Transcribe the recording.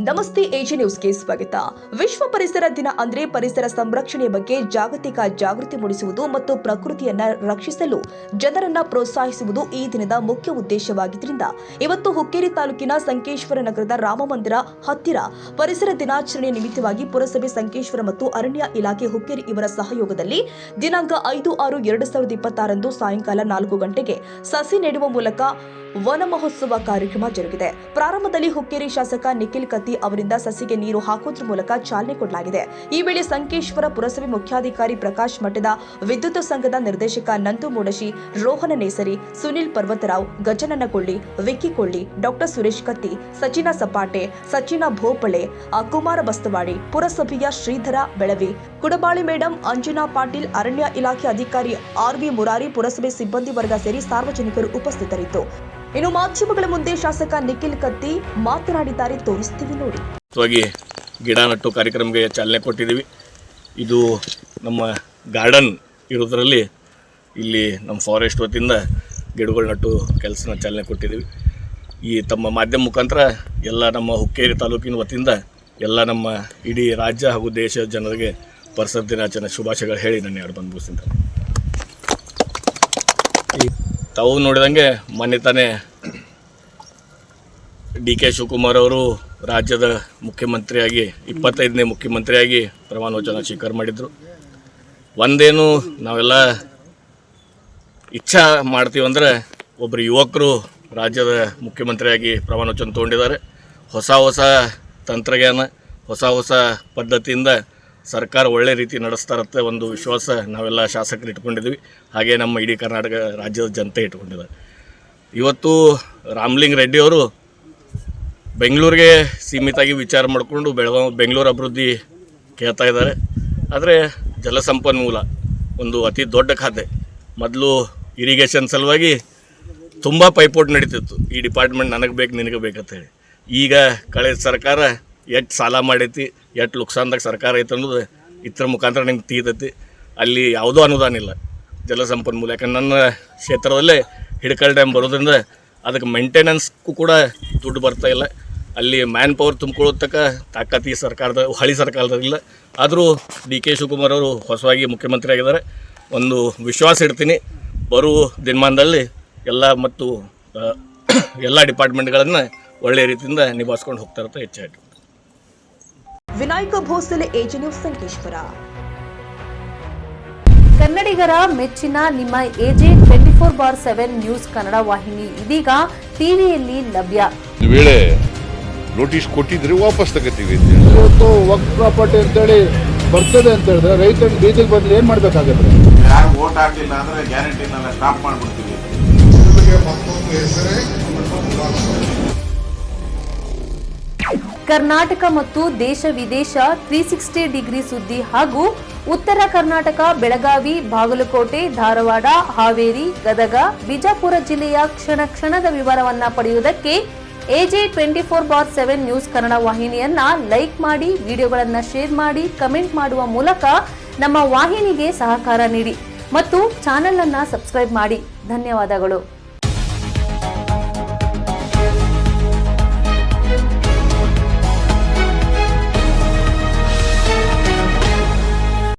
ನಮಸ್ತೆ ಎಜೆ ನ್ಯೂಸ್ಗೆ ಸ್ವಾಗತ. ವಿಶ್ವ ಪರಿಸರ ದಿನ ಅಂದ್ರೆ ಪರಿಸರ ಸಂರಕ್ಷಣೆಯ ಬಗ್ಗೆ ಜಾಗತಿಕ ಜಾಗೃತಿ ಮೂಡಿಸುವುದು ಮತ್ತು ಪ್ರಕೃತಿಯನ್ನ ರಕ್ಷಿಸಲು ಜನರನ್ನ ಪ್ರೋತ್ಸಾಹಿಸುವುದು ಈ ದಿನದ ಮುಖ್ಯ ಉದ್ದೇಶವಾಗಿದ್ದರಿಂದ ಇವತ್ತು ಹುಕ್ಕೇರಿ ತಾಲೂಕಿನ ಸಂಕೇಶ್ವರ ನಗರದ ರಾಮಮಂದಿರ ಹತ್ತಿರ ಪರಿಸರ ದಿನಾಚರಣೆ ನಿಮಿತ್ತವಾಗಿ ಪುರಸಭೆ ಸಂಕೇಶ್ವರ ಮತ್ತು ಅರಣ್ಯ ಇಲಾಖೆ ಹುಕ್ಕೇರಿ ಇವರ ಸಹಯೋಗದಲ್ಲಿ ದಿನಾಂಕ 5/6/2026 ಸಾಯಂಕಾಲ 4 ಗಂಟೆಗೆ ಸಸಿ ನೆಡುವ ಮೂಲಕ ವನ ಮಹೋತ್ಸವ ಕಾರ್ಯಕ್ರಮ ಜರುಗಿದೆ. ಪ್ರಾರಂಭದಲ್ಲಿ ಹುಕ್ಕೇರಿ ಶಾಸಕ ನಿಖಿಲ್ ಕತ್ತಿ ಅವರಿಂದ ಸಸಿಗೆ ನೀರು ಹಾಕುವುದರ ಮೂಲಕ ಚಾಲನೆ ಕೊಡಲಾಗಿದೆ. ಈ ವೇಳೆ ಸಂಕೇಶ್ವರ ಪುರಸಭೆ ಮುಖ್ಯಾಧಿಕಾರಿ ಪ್ರಕಾಶ್ ಮಠದ ವಿದ್ಯುತ್ ಸಂಘದ ನಿರ್ದೇಶಕ ನಂತು ಮೂಡಶಿ, ರೋಹನ ನೇಸರಿ, ಸುನಿಲ್ ಪರ್ವತರಾವ್, ಗಜನನ ಕೊಳ್ಳಿ, ವಿಕ್ಕಿ ಕೊಳ್ಳಿ, ಡಾಕ್ಟರ್ ಸುರೇಶ್ ಕತ್ತಿ, ಸಚಿನ ಸಪಾಟೆ, ಸಚಿನ ಭೋಪಳೆ, ಕುಮಾರ ಬಸ್ತವಾಡಿ, ಪುರಸಭೆಯ ಶ್ರೀಧರ ಬೆಳವಿ, ಕುಡಬಾಳಿ ಮೇಡಂ, ಅಂಜನಾ ಪಾಟೀಲ್, ಅರಣ್ಯ ಇಲಾಖೆ ಅಧಿಕಾರಿ ಆರ್ವಿ ಮುರಾರಿ, ಪುರಸಭೆ ಸಿಬ್ಬಂದಿ ವರ್ಗ ಸೇರಿ ಸಾರ್ವಜನಿಕರು ಉಪಸ್ಥಿತರಿದ್ದರು. ಇನ್ನು ಮಾಧ್ಯಮಗಳ ಮುಂದೆ ಶಾಸಕ ನಿಖಿಲ್ ಕತ್ತಿ ಮಾತನಾಡಿದ್ದಾರೆ, ತೋರಿಸ್ತೀವಿ ನೋಡಿ. ಗಿಡ ನಟ್ಟು ಕಾರ್ಯಕ್ರಮಕ್ಕೆ ಚಾಲನೆ ಕೊಟ್ಟಿದ್ದೀವಿ. ಇದು ನಮ್ಮ ಗಾರ್ಡನ್ ಇರೋದರಲ್ಲಿ ಇಲ್ಲಿ ನಮ್ಮ ಫಾರೆಸ್ಟ್ ವತಿಯಿಂದ ಗಿಡಗಳು ನಟ್ಟು ಕೆಲಸನ ಚಾಲನೆ ಕೊಟ್ಟಿದ್ದೀವಿ. ಈ ತಮ್ಮ ಮಾಧ್ಯಮ ಮುಖಾಂತರ ಎಲ್ಲ ನಮ್ಮ ಹುಕ್ಕೇರಿ ತಾಲೂಕಿನ ವತಿಯಿಂದ ಎಲ್ಲ ನಮ್ಮ ಇಡೀ ರಾಜ್ಯ ಹಾಗೂ ದೇಶದ ಜನರಿಗೆ ಪರಿಸರ ದಿನಾಚರಣೆ ಶುಭಾಶಯಗಳು ಹೇಳಿ ನಾನು ಎರಡು ಬಂದ್ಬಿಡ್ತೀನಿ. ತಾವು ನೋಡಿದಂಗೆ ಮೊನ್ನೆ ತಾನೇ ಡಿ.ಕೆ. ಶಿವಕುಮಾರ್ ಅವರು ರಾಜ್ಯದ ಮುಖ್ಯಮಂತ್ರಿಯಾಗಿ 25ನೇ ಮುಖ್ಯಮಂತ್ರಿಯಾಗಿ ಪ್ರಮಾಣ ವಚನ ಸ್ವೀಕಾರ ಮಾಡಿದರು. ಒಂದೇನು ನಾವೆಲ್ಲ ಇಚ್ಛಾ ಮಾಡ್ತೀವಂದ್ರೆ ಒಬ್ಬರು ಯುವಕರು ರಾಜ್ಯದ ಮುಖ್ಯಮಂತ್ರಿಯಾಗಿ ಪ್ರಮಾಣ ವಚನ ತೊಗೊಂಡಿದ್ದಾರೆ. ಹೊಸ ತಂತ್ರಜ್ಞಾನ, ಹೊಸ ಪದ್ಧತಿಯಿಂದ ಸರ್ಕಾರ ಒಳ್ಳೆ ರೀತಿ ನಡೆಸ್ತಾರತ್ತೆ ಒಂದು ವಿಶ್ವಾಸ ನಾವೆಲ್ಲ ಶಾಸಕರು ಇಟ್ಕೊಂಡಿದ್ವಿ. ಹಾಗೆ ನಮ್ಮ ಇಡೀ ಕರ್ನಾಟಕ ರಾಜ್ಯದ ಜನತೆ ಇಟ್ಕೊಂಡಿದ್ದಾರೆ. ಇವತ್ತು ರಾಮಲಿಂಗ ರೆಡ್ಡಿ ಅವರು ಬೆಂಗಳೂರಿಗೆ ಸೀಮಿತಾಗಿ ವಿಚಾರ ಮಾಡಿಕೊಂಡು ಬೆಂಗಳೂರು ಅಭಿವೃದ್ಧಿ ಕೇಳ್ತಾ ಇದ್ದಾರೆ. ಆದರೆ ಜಲಸಂಪನ್ಮೂಲ ಒಂದು ಅತಿ ದೊಡ್ಡ ಖಾತೆ. ಮೊದಲು ಇರಿಗೇಷನ್ ಸಲುವಾಗಿ ತುಂಬ ಪೈಪೋಟಿ ನಡೀತಿತ್ತು. ಈ ಡಿಪಾರ್ಟ್ಮೆಂಟ್ ನನಗೆ ಬೇಕು ನಿನಗೆ ಬೇಕಂತ ಹೇಳಿ. ಈಗ ಕಳೆದ ಸರ್ಕಾರ ಎಷ್ಟು ಸಾಲ ಮಾಡೈತಿ, ಎಷ್ಟು ಲುಕ್ಸಾನ್ದಾಗ ಸರ್ಕಾರ ಐತೆ ಅನ್ನೋದು ಇದ್ರ ಮುಖಾಂತರ ನಿಮ್ಗೆ ತೀತೈತಿ. ಅಲ್ಲಿ ಯಾವುದೂ ಅನುದಾನ ಇಲ್ಲ ಜಲಸಂಪನ್ಮೂಲ. ಯಾಕಂದ್ರೆ ನನ್ನ ಕ್ಷೇತ್ರದಲ್ಲೇ ಹಿಡಕಲ್ ಡ್ಯಾಮ್ ಬರೋದ್ರಿಂದ ಅದಕ್ಕೆ ಮೇಂಟೆನೆನ್ಸ್ಗೂ ಕೂಡ ದುಡ್ಡು ಬರ್ತಾಯಿಲ್ಲ. ಅಲ್ಲಿ ಮ್ಯಾನ್ ಪವರ್ ತುಂಬಿಕೊಳ್ಳೋತಕ್ಕ ತಾಕತ್ತು ಈ ಹಳಿ ಸರ್ಕಾರದಿಲ್ಲ. ಆದರೂ ಡಿ.ಕೆ. ಶಿವಕುಮಾರ್ ಅವರು ಹೊಸವಾಗಿ ಮುಖ್ಯಮಂತ್ರಿ ಆಗಿದ್ದಾರೆ. ಒಂದು ವಿಶ್ವಾಸ ಇಡ್ತೀನಿ, ಬರುವ ದಿನಮಾನದಲ್ಲಿ ಎಲ್ಲ ಡಿಪಾರ್ಟ್ಮೆಂಟ್ಗಳನ್ನು ಒಳ್ಳೆಯ ರೀತಿಯಿಂದ ನಿಭಾಯಿಸ್ಕೊಂಡು ಹೋಗ್ತಾ ಇರುತ್ತೆ. ಹೆಚ್ಚಾಯಿತು. Vinayak Bhosale, AJ news, Sankeshwar. ಕನ್ನಡಿಗರ ಮೆಚ್ಚಿನ ನಿಮ್ಮ ಎಜೆ 24/7 ನ್ಯೂಸ್ ಕನ್ನಡ ವಾಹಿನಿ ಇದೀಗ ಟಿವಿಯಲ್ಲಿ ಲಭ್ಯ. ವೇಳೆ ನೋಟಿಸ್ ಕೊಟ್ಟಿದ್ರೆ ವಾಪಸ್ ತಗೋತೀವಿ. ಇವತ್ತು ವಕ್ಫ್ ಪ್ರಾಪರ್ಟಿ ಅಂತೇಳಿ ಬರ್ತದೆ ಅಂತ ಹೇಳಿದ್ರೆ ರೈತರು ಬೀದಿಗೆ ಬಂದ್ರೆ ಏನ್ ಮಾಡ್ಬೇಕಾಗತ್ತೆ? ಯಾರು ವೋಟ್ ಹಾಕಲಿಲ್ಲ ಅಂದ್ರೆ ಗ್ಯಾರಂಟಿನೆಲ್ಲ ಸ್ಟಾಪ್ ಮಾಡ್ಬಿಡ್ತೀವಿ. ಕರ್ನಾಟಕ ಮತ್ತು ದೇಶ ವಿದೇಶ 360 ಡಿಗ್ರಿ ಸುದ್ದಿ ಹಾಗೂ ಉತ್ತರ ಕರ್ನಾಟಕ, ಬೆಳಗಾವಿ, ಬಾಗಲಕೋಟೆ, ಧಾರವಾಡ, ಹಾವೇರಿ, ಗದಗ, ಬಿಜಾಪುರ ಜಿಲ್ಲೆಯ ಕ್ಷಣದ ವಿವರವನ್ನ ಪಡೆಯುವುದಕ್ಕೆ ಎಜೆ 24/7 ನ್ಯೂಸ್ ಕನ್ನಡ ವಾಹಿನಿಯನ್ನ ಲೈಕ್ ಮಾಡಿ, ವಿಡಿಯೋಗಳನ್ನ ಶೇರ್ ಮಾಡಿ, ಕಮೆಂಟ್ ಮಾಡುವ ಮೂಲಕ ನಮ್ಮ ವಾಹಿನಿಗೆ ಸಹಕಾರ ನೀಡಿ ಮತ್ತು ಚಾನೆಲ್ ಅನ್ನ ಸಬ್ಸ್ಕ್ರೈಬ್ ಮಾಡಿ. ಧನ್ಯವಾದಗಳು.